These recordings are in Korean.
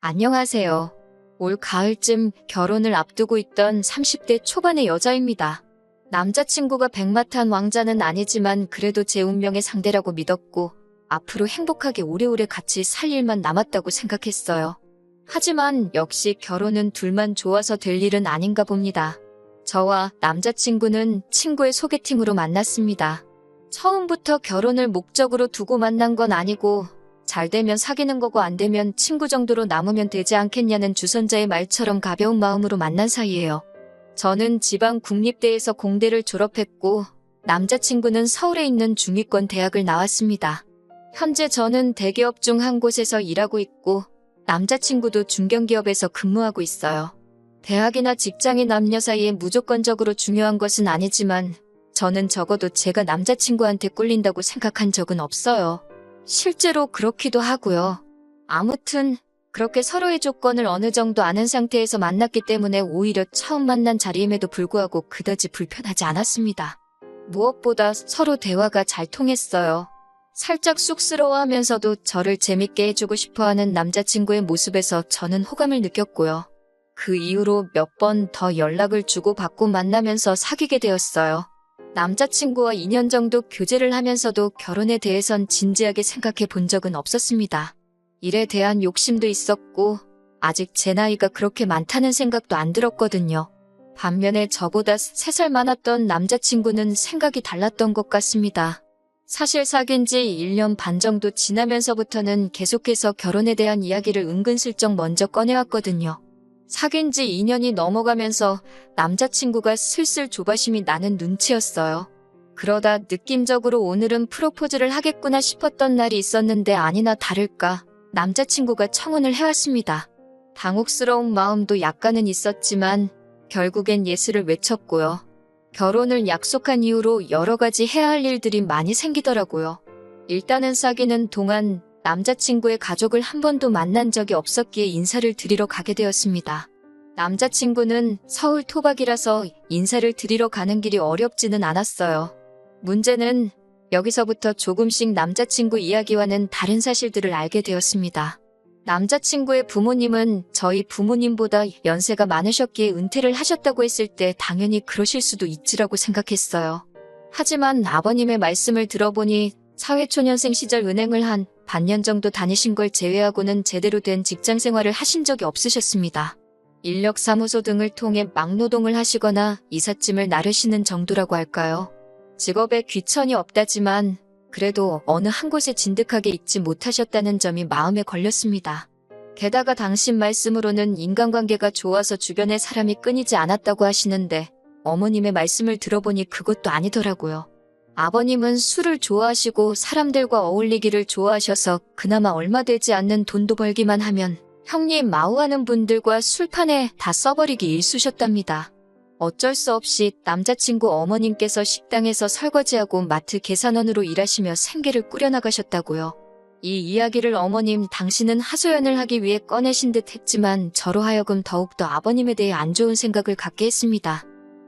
안녕하세요. 올 가을쯤 결혼을 앞두고 있던 30대 초반의 여자입니다. 남자친구가 백마탄 왕자는 아니지만 그래도 제 운명의 상대라고 믿었고 앞으로 행복하게 오래오래 같이 살 일만 남았다고 생각했어요. 하지만 역시 결혼은 둘만 좋아서 될 일은 아닌가 봅니다. 저와 남자친구는 친구의 소개팅으로 만났습니다. 처음부터 결혼을 목적으로 두고 만난 건 아니고 잘 되면 사귀는 거고 안 되면 친구 정도로 남으면 되지 않겠냐는 주선자의 말처럼 가벼운 마음으로 만난 사이예요. 저는 지방 국립대에서 공대를 졸업했고 남자친구는 서울에 있는 중위권 대학을 나왔습니다. 현재 저는 대기업 중 한 곳에서 일하고 있고 남자친구도 중견기업에서 근무하고 있어요. 대학이나 직장이 남녀 사이에 무조건적으로 중요한 것은 아니지만 저는 적어도 제가 남자친구한테 꿀린다고 생각한 적은 없어요. 실제로 그렇기도 하고요. 아무튼 그렇게 서로의 조건을 어느 정도 아는 상태에서 만났기 때문에 오히려 처음 만난 자리임에도 불구하고 그다지 불편하지 않았습니다. 무엇보다 서로 대화가 잘 통했어요. 살짝 쑥스러워하면서도 저를 재밌게 해주고 싶어하는 남자친구의 모습에서 저는 호감을 느꼈고요. 그 이후로 몇 번 더 연락을 주고받고 만나면서 사귀게 되었어요. 남자친구와 2년 정도 교제를 하면서도 결혼에 대해선 진지하게 생각해 본 적은 없었습니다. 일에 대한 욕심도 있었고 아직 제 나이가 그렇게 많다는 생각도 안 들었거든요. 반면에 저보다 3살 많았던 남자친구는 생각이 달랐던 것 같습니다. 사실 사귄 지 1년 반 정도 지나면서부터는 계속해서 결혼에 대한 이야기를 은근슬쩍 먼저 꺼내왔거든요. 사귄 지 2년이 넘어가면서 남자친구가 슬슬 조바심이 나는 눈치였어요. 그러다 느낌적으로 오늘은 프로포즈를 하겠구나 싶었던 날이 있었는데 아니나 다를까 남자친구가 청혼을 해왔습니다. 당혹스러운 마음도 약간은 있었지만 결국엔 예스를 외쳤고요. 결혼을 약속한 이후로 여러 가지 해야 할 일들이 많이 생기더라고요. 일단은 사귀는 동안 남자친구의 가족을 한 번도 만난 적이 없었기에 인사를 드리러 가게 되었습니다. 남자친구는 서울 토박이라서 인사를 드리러 가는 길이 어렵지는 않았어요. 문제는 여기서부터 조금씩 남자친구 이야기와는 다른 사실들을 알게 되었습니다. 남자친구의 부모님은 저희 부모님보다 연세가 많으셨기에 은퇴를 하셨다고 했을 때 당연히 그러실 수도 있지라고 생각했어요. 하지만 아버님의 말씀을 들어보니 사회초년생 시절 은행을 한 반년 정도 다니신 걸 제외하고는 제대로 된 직장 생활을 하신 적이 없으셨습니다. 인력사무소 등을 통해 막노동을 하시거나 이삿짐을 나르시는 정도라고 할까요? 직업에 귀천이 없다지만 그래도 어느 한 곳에 진득하게 있지 못하셨다는 점이 마음에 걸렸습니다. 게다가 당신 말씀으로는 인간관계가 좋아서 주변에 사람이 끊이지 않았다고 하시는데 어머님의 말씀을 들어보니 그것도 아니더라고요. 아버님은 술을 좋아하시고 사람들과 어울리기를 좋아하셔서 그나마 얼마 되지 않는 돈도 벌기만 하면 형님 마우하는 분들과 술판에 다 써버리기 일쑤셨답니다. 어쩔 수 없이 남자친구 어머님께서 식당에서 설거지하고 마트 계산원으로 일하시며 생계를 꾸려나가셨다고요. 이 이야기를 어머님 당신은 하소연을 하기 위해 꺼내신 듯 했지만 저로 하여금 더욱더 아버님에 대해 안 좋은 생각을 갖게 했습니다.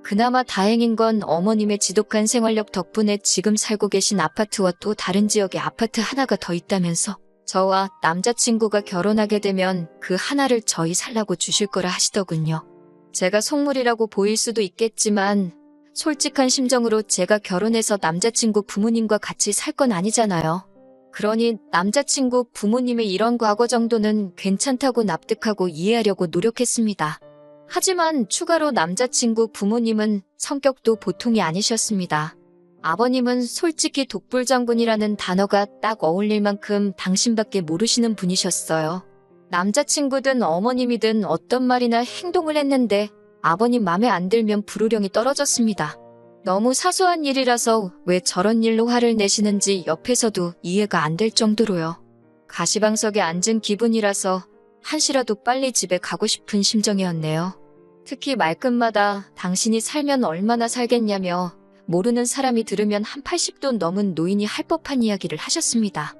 그나마 다행인 건 어머님의 지독한 생활력 덕분에 지금 살고 계신 아파트와 또 다른 지역에 아파트 하나가 더 있다면서 저와 남자친구가 결혼하게 되면 그 하나를 저희 살라고 주실 거라 하시더군요. 제가 속물이라고 보일 수도 있겠지만 솔직한 심정으로 제가 결혼해서 남자친구 부모님과 같이 살 건 아니잖아요. 그러니 남자친구 부모님의 이런 과거 정도는 괜찮다고 납득하고 이해하려고 노력했습니다. 하지만 추가로 남자친구 부모님은 성격도 보통이 아니셨습니다. 아버님은 솔직히 독불장군이라는 단어가 딱 어울릴 만큼 당신밖에 모르시는 분이셨어요. 남자친구든 어머님이든 어떤 말이나 행동을 했는데 아버님 맘에 안 들면 불호령이 떨어졌습니다. 너무 사소한 일이라서 왜 저런 일로 화를 내시는지 옆에서도 이해가 안 될 정도로요. 가시방석에 앉은 기분이라서 한시라도 빨리 집에 가고 싶은 심정이었네요. 특히 말끝마다 당신이 살면 얼마나 살겠냐며 모르는 사람이 들으면 한 80도 넘은 노인이 할 법한 이야기를 하셨습니다.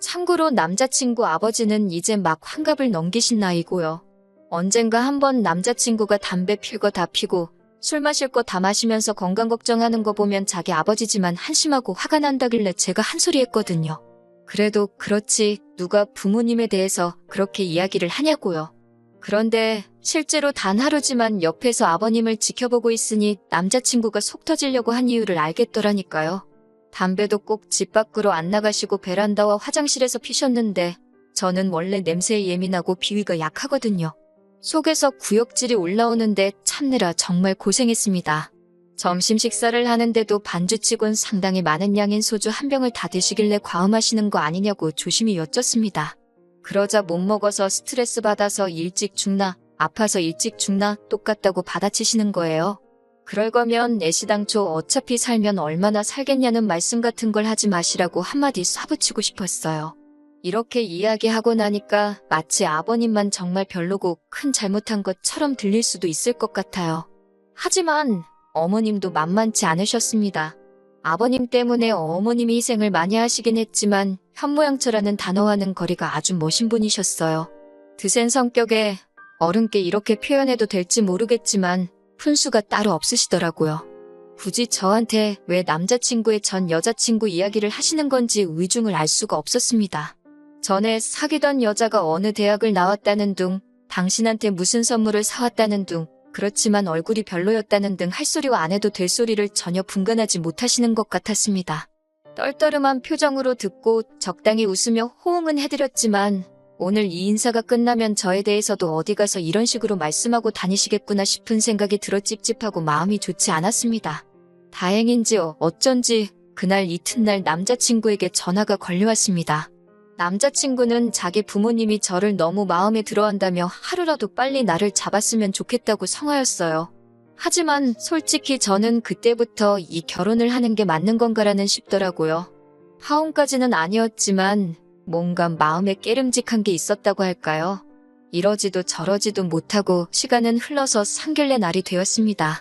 참고로 남자친구 아버지는 이제 막 환갑을 넘기신 나이고요. 언젠가 한번 남자친구가 담배 필 거 다 피고 술 마실 거 다 마시면서 건강 걱정하는 거 보면 자기 아버지지만 한심하고 화가 난다길래 제가 한 소리 했거든요. 그래도 그렇지 누가 부모님에 대해서 그렇게 이야기를 하냐고요. 그런데 실제로 단 하루지만 옆에서 아버님을 지켜보고 있으니 남자친구가 속 터지려고 한 이유를 알겠더라니까요. 담배도 꼭 집 밖으로 안 나가시고 베란다와 화장실에서 피셨는데 저는 원래 냄새에 예민하고 비위가 약하거든요. 속에서 구역질이 올라오는데 참느라 정말 고생했습니다. 점심 식사를 하는데도 반주치곤 상당히 많은 양인 소주 한 병을 다 드시길래 과음하시는 거 아니냐고 조심히 여쭙습니다. 그러자 못 먹어서 스트레스 받아서 일찍 죽나 아파서 일찍 죽나 똑같다고 받아치시는 거예요. 그럴 거면 애시당초 어차피 살면 얼마나 살겠냐는 말씀 같은 걸 하지 마시라고 한마디 쏴붙이고 싶었어요. 이렇게 이야기하고 나니까 마치 아버님만 정말 별로고 큰 잘못한 것처럼 들릴 수도 있을 것 같아요. 하지만 어머님도 만만치 않으셨습니다. 아버님 때문에 어머님이 희생을 많이 하시긴 했지만 현모양처라는 단어와는 거리가 아주 머신 분이셨어요. 드센 성격에 어른께 이렇게 표현해도 될지 모르겠지만 푼수가 따로 없으시더라고요. 굳이 저한테 왜 남자친구의 전 여자친구 이야기를 하시는 건지 의중을 알 수가 없었습니다. 전에 사귀던 여자가 어느 대학을 나왔다는 둥, 당신한테 무슨 선물을 사왔다는 둥, 그렇지만 얼굴이 별로였다는 등 할 소리와 안 해도 될 소리를 전혀 분간하지 못하시는 것 같았습니다. 떨떠름한 표정으로 듣고 적당히 웃으며 호응은 해드렸지만 오늘 이 인사가 끝나면 저에 대해서도 어디 가서 이런 식으로 말씀하고 다니시겠구나 싶은 생각이 들어 찝찝하고 마음이 좋지 않았습니다. 다행인지 어쩐지 그날 이튿날 남자친구에게 전화가 걸려왔습니다. 남자친구는 자기 부모님이 저를 너무 마음에 들어한다며 하루라도 빨리 나를 잡았으면 좋겠다고 성화였어요. 하지만 솔직히 저는 그때부터 이 결혼을 하는 게 맞는 건가라는 싶더라고요. 파혼까지는 아니었지만 뭔가 마음에 깨름직한 게 있었다고 할까요? 이러지도 저러지도 못하고 시간은 흘러서 상견례 날이 되었습니다.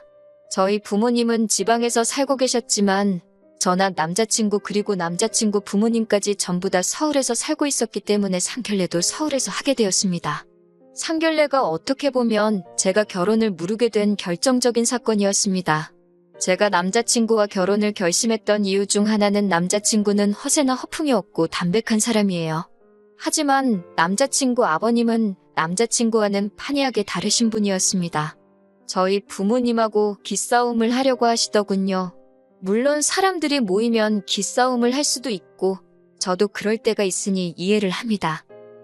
저희 부모님은 지방에서 살고 계셨지만 저나 남자친구 그리고 남자친구 부모님까지 전부 다 서울에서 살고 있었기 때문에 상견례도 서울에서 하게 되었습니다. 상견례가 어떻게 보면 제가 결혼을 미루게 된 결정적인 사건이었습니다. 제가 남자친구와 결혼을 결심했던 이유 중 하나는 남자친구는 허세나 허풍이 없고 담백한 사람이에요. 하지만 남자친구 아버님은 남자친구와는 판이하게 다르신 분이었습니다. 저희 부모님하고 기싸움을 하려고 하시더군요. 물론 사람들이 모이면 기싸움을 할 수도 있고 저도 그럴 때가 있으니 이해를 합니다.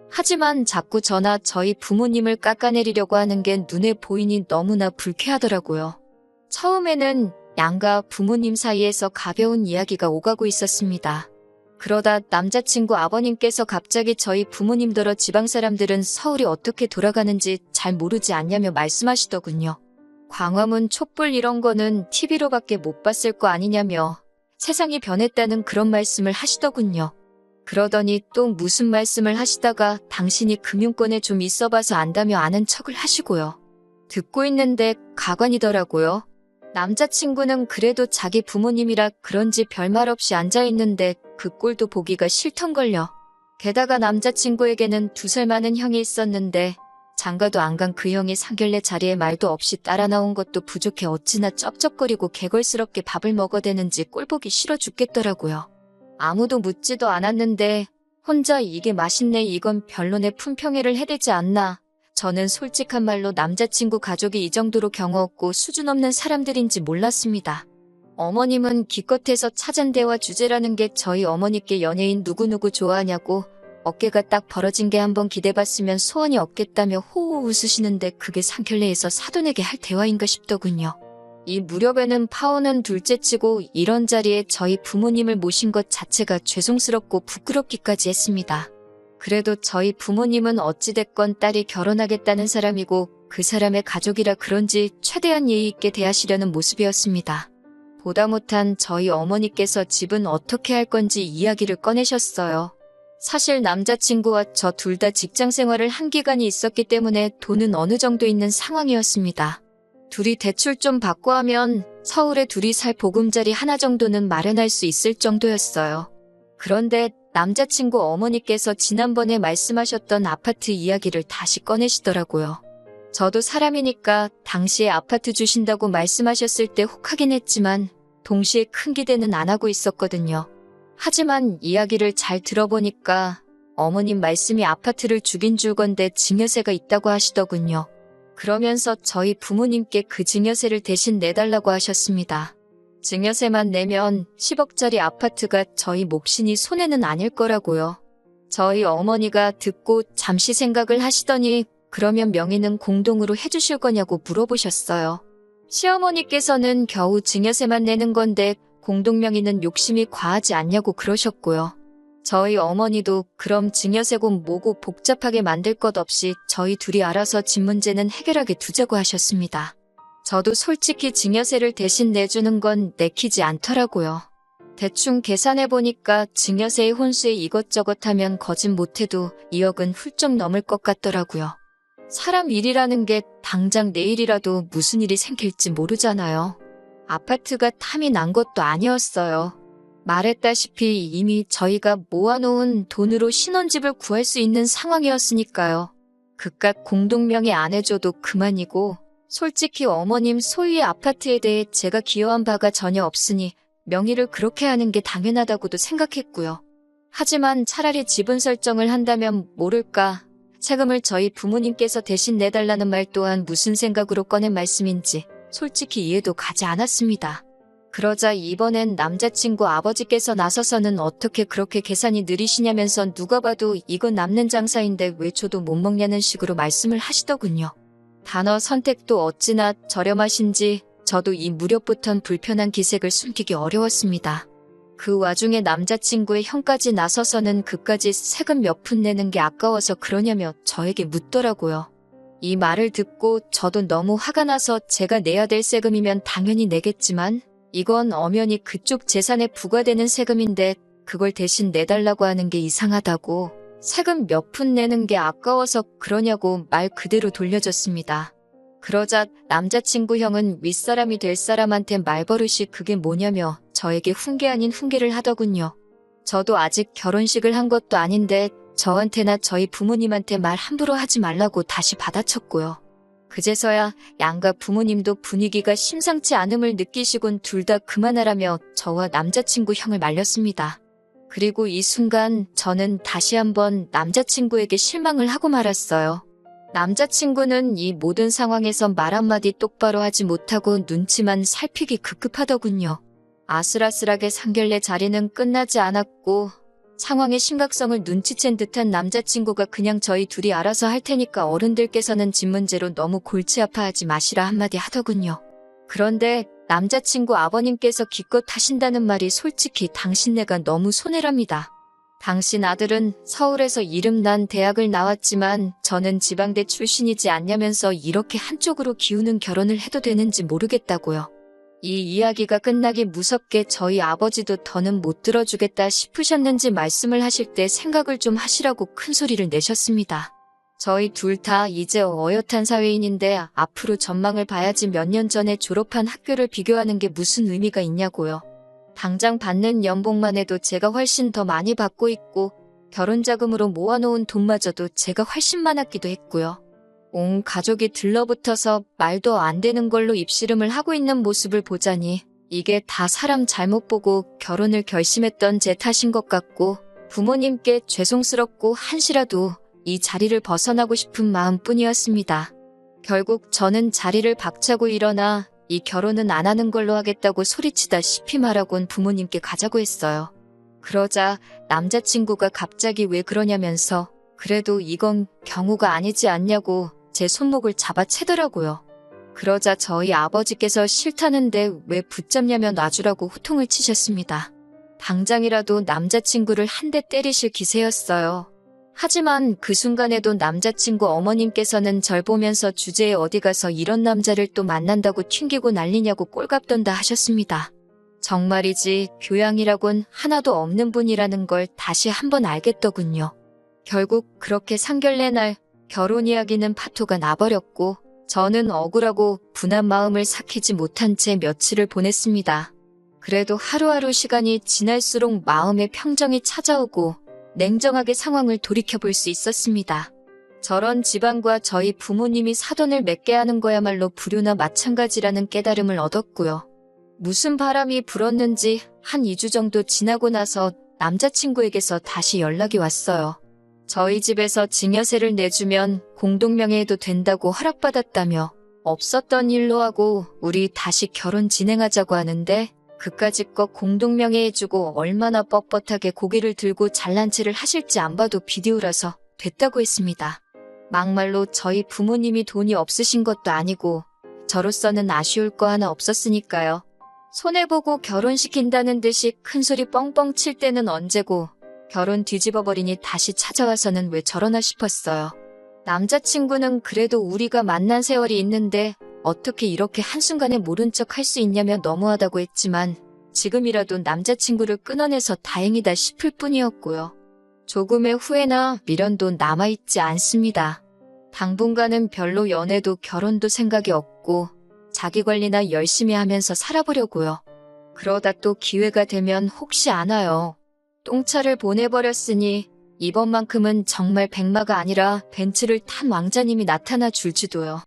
하지만 자꾸 저나 저희 부모님을 깎아내리려고 하는 게 눈에 보이니 너무나 불쾌하더라고요. 처음에는 양가 부모님 사이에서 가벼운 이야기가 오가고 있었습니다. 그러다 남자친구 아버님께서 갑자기 저희 부모님더러 지방 사람들은 서울이 어떻게 돌아가는지 잘 모르지 않냐며 말씀하시더군요. 광화문 촛불 이런 거는 TV로밖에 못 봤을 거 아니냐며 세상이 변했다는 그런 말씀을 하시더군요. 그러더니 또 무슨 말씀을 하시다가 당신이 금융권에 좀 있어봐서 안다며 아는 척을 하시고요. 듣고 있는데 가관이더라고요. 남자친구는 그래도 자기 부모님이라 그런지 별말 없이 앉아있는데 그 꼴도 보기가 싫던걸요. 게다가 남자친구에게는 2살 많은 형이 있었는데 장가도 안 간 그 형이 상견례 자리에 말도 없이 따라 나온 것도 부족해 어찌나 쩝쩝거리고 개걸스럽게 밥을 먹어대는지 꼴보기 싫어 죽겠더라고요. 아무도 묻지도 않았는데 혼자 이게 맛있네 이건 별로네 품평회를 해대지 않나. 저는 솔직한 말로 남자친구 가족이 이 정도로 경우 없고 수준 없는 사람들인지 몰랐습니다. 어머님은 기껏해서 찾은 대화 주제라는 게 저희 어머니께 연예인 누구누구 좋아하냐고 어깨가 딱 벌어진 게 한번 기대봤으면 소원이 없겠다며 호호 웃으시는데 그게 상견례에서 사돈에게 할 대화인가 싶더군요. 이 무렵에는 파혼은 둘째치고 이런 자리에 저희 부모님을 모신 것 자체가 죄송스럽고 부끄럽기까지 했습니다. 그래도 저희 부모님은 어찌됐건 딸이 결혼하겠다는 사람이고 그 사람의 가족이라 그런지 최대한 예의 있게 대하시려는 모습이었습니다. 보다 못한 저희 어머니께서 집은 어떻게 할 건지 이야기를 꺼내셨어요. 사실 남자친구와 저 둘 다 직장 생활을 한 기간이 있었기 때문에 돈은 어느 정도 있는 상황이었습니다. 둘이 대출 좀 받고 하면 서울에 둘이 살 보금자리 하나 정도는 마련할 수 있을 정도였어요. 그런데 남자친구 어머니께서 지난번에 말씀하셨던 아파트 이야기를 다시 꺼내시더라고요. 저도 사람이니까 당시에 아파트 주신다고 말씀하셨을 때 혹하긴 했지만 동시에 큰 기대는 안 하고 있었거든요. 하지만 이야기를 잘 들어보니까 어머님 말씀이 아파트를 죽인 줄건데 증여세가 있다고 하시더군요. 그러면서 저희 부모님께 그 증여세를 대신 내달라고 하셨습니다. 증여세만 내면 10억짜리 아파트가 저희 몫이니 손해는 아닐 거라고요. 저희 어머니가 듣고 잠시 생각을 하시더니 그러면 명의는 공동으로 해주실 거냐고 물어보셨어요. 시어머니께서는 겨우 증여세만 내는 건데 공동명의는 욕심이 과하지 않냐고 그러셨고요. 저희 어머니도 그럼 증여세고 뭐고 복잡하게 만들 것 없이 저희 둘이 알아서 집 문제는 해결하게 두자고 하셨습니다. 저도 솔직히 증여세를 대신 내주는 건 내키지 않더라고요. 대충 계산해보니까 증여세의 혼수에 이것저것 하면 거짓 못해도 2억은 훌쩍 넘을 것 같더라고요. 사람 일이라는 게 당장 내일이라도 무슨 일이 생길지 모르잖아요. 아파트가 탐이 난 것도 아니었어요. 말했다시피 이미 저희가 모아놓은 돈으로 신혼집을 구할 수 있는 상황이었으니까요. 그깟 공동명의 안 해줘도 그만이고 솔직히 어머님 소유의 아파트에 대해 제가 기여한 바가 전혀 없으니 명의를 그렇게 하는 게 당연하다고도 생각했고요. 하지만 차라리 지분 설정을 한다면 모를까 세금을 저희 부모님께서 대신 내달라는 말 또한 무슨 생각으로 꺼낸 말씀인지 솔직히 이해도 가지 않았습니다. 그러자 이번엔 남자친구 아버지께서 나서서는 어떻게 그렇게 계산이 느리시냐면서 누가 봐도 이건 남는 장사인데 왜 줘도 못 먹냐는 식으로 말씀을 하시더군요. 단어 선택도 어찌나 저렴하신지 저도 이 무렵부턴 불편한 기색을 숨기기 어려웠습니다. 그 와중에 남자친구의 형까지 나서서는 그까지 세금 몇 푼 내는 게 아까워서 그러냐며 저에게 묻더라고요. 이 말을 듣고 저도 너무 화가 나서 제가 내야 될 세금이면 당연히 내겠지만 이건 엄연히 그쪽 재산에 부과되는 세금인데 그걸 대신 내달라고 하는 게 이상하다고 세금 몇 푼 내는 게 아까워서 그러냐고 말 그대로 돌려줬습니다. 그러자 남자친구 형은 윗사람이 될 사람한테 말버릇이 그게 뭐냐며 저에게 훈계 아닌 훈계를 하더군요. 저도 아직 결혼식을 한 것도 아닌데 저한테나 저희 부모님한테 말 함부로 하지 말라고 다시 받아쳤고요. 그제서야 양가 부모님도 분위기가 심상치 않음을 느끼시곤 둘 다 그만하라며 저와 남자친구 형을 말렸습니다. 그리고 이 순간 저는 다시 한번 남자친구에게 실망을 하고 말았어요. 남자친구는 이 모든 상황에서 말 한마디 똑바로 하지 못하고 눈치만 살피기 급급하더군요. 아슬아슬하게 상견례 자리는 끝나지 않았고 상황의 심각성을 눈치챈 듯한 남자친구가 그냥 저희 둘이 알아서 할 테니까 어른들께서는 집 문제로 너무 골치 아파하지 마시라 한마디 하더군요. 그런데 남자친구 아버님께서 기껏 하신다는 말이 솔직히 당신네가 너무 손해랍니다. 당신 아들은 서울에서 이름난 대학을 나왔지만 저는 지방대 출신이지 않냐면서 이렇게 한쪽으로 기우는 결혼을 해도 되는지 모르겠다고요. 이 이야기가 끝나기 무섭게 저희 아버지도 더는 못 들어주겠다 싶으셨는지 말씀을 하실 때 생각을 좀 하시라고 큰 소리를 내셨습니다. 저희 둘 다 이제 어엿한 사회인인데 앞으로 전망을 봐야지 몇 년 전에 졸업한 학교를 비교하는 게 무슨 의미가 있냐고요. 당장 받는 연봉만 해도 제가 훨씬 더 많이 받고 있고 결혼자금으로 모아놓은 돈마저도 제가 훨씬 많았기도 했고요. 온 가족이 들러붙어서 말도 안 되는 걸로 입씨름을 하고 있는 모습을 보자니 이게 다 사람 잘못 보고 결혼을 결심했던 제 탓인 것 같고 부모님께 죄송스럽고 한시라도 이 자리를 벗어나고 싶은 마음뿐이었습니다. 결국 저는 자리를 박차고 일어나 이 결혼은 안 하는 걸로 하겠다고 소리치다시피 말하곤 부모님께 가자고 했어요. 그러자 남자친구가 갑자기 왜 그러냐면서 그래도 이건 경우가 아니지 않냐고 제 손목을 잡아채더라고요. 그러자 저희 아버지께서 싫다는데 왜 붙잡냐며 놔주라고 호통을 치셨습니다. 당장이라도 남자친구를 한 대 때리실 기세였어요. 하지만 그 순간에도 남자친구 어머님께서는 절 보면서 주제에 어디 가서 이런 남자를 또 만난다고 튕기고 난리냐고 꼴값돈다 하셨습니다. 정말이지 교양이라곤 하나도 없는 분이라는 걸 다시 한번 알겠더군요. 결국 그렇게 상견례 날 결혼 이야기는 파토가 나버렸고 저는 억울하고 분한 마음을 삭히지 못한 채 며칠을 보냈습니다. 그래도 하루하루 시간이 지날수록 마음의 평정이 찾아오고 냉정하게 상황을 돌이켜볼 수 있었습니다. 저런 집안과 저희 부모님이 사돈을 맺게 하는 거야말로 불효나 마찬가지라는 깨달음을 얻었고요. 무슨 바람이 불었는지 한 2주 정도 지나고 나서 남자친구에게서 다시 연락이 왔어요. 저희 집에서 증여세를 내주면 공동명의해도 된다고 허락받았다며 없었던 일로 하고 우리 다시 결혼 진행하자고 하는데 그까짓 거 공동명의해주고 얼마나 뻣뻣하게 고개를 들고 잘난 체를 하실지 안 봐도 비디오라서 됐다고 했습니다. 막말로 저희 부모님이 돈이 없으신 것도 아니고 저로서는 아쉬울 거 하나 없었으니까요. 손해보고 결혼시킨다는 듯이 큰소리 뻥뻥 칠 때는 언제고 결혼 뒤집어버리니 다시 찾아와서는 왜 저러나 싶었어요. 남자친구는 그래도 우리가 만난 세월이 있는데 어떻게 이렇게 한순간에 모른 척 할 수 있냐며 너무하다고 했지만 지금이라도 남자친구를 끊어내서 다행이다 싶을 뿐이었고요. 조금의 후회나 미련도 남아있지 않습니다. 당분간은 별로 연애도 결혼도 생각이 없고 자기 관리나 열심히 하면서 살아보려고요. 그러다 또 기회가 되면 혹시 아나요. 똥차를 보내버렸으니 이번만큼은 정말 백마가 아니라 벤츠를 탄 왕자님이 나타나 줄지도요.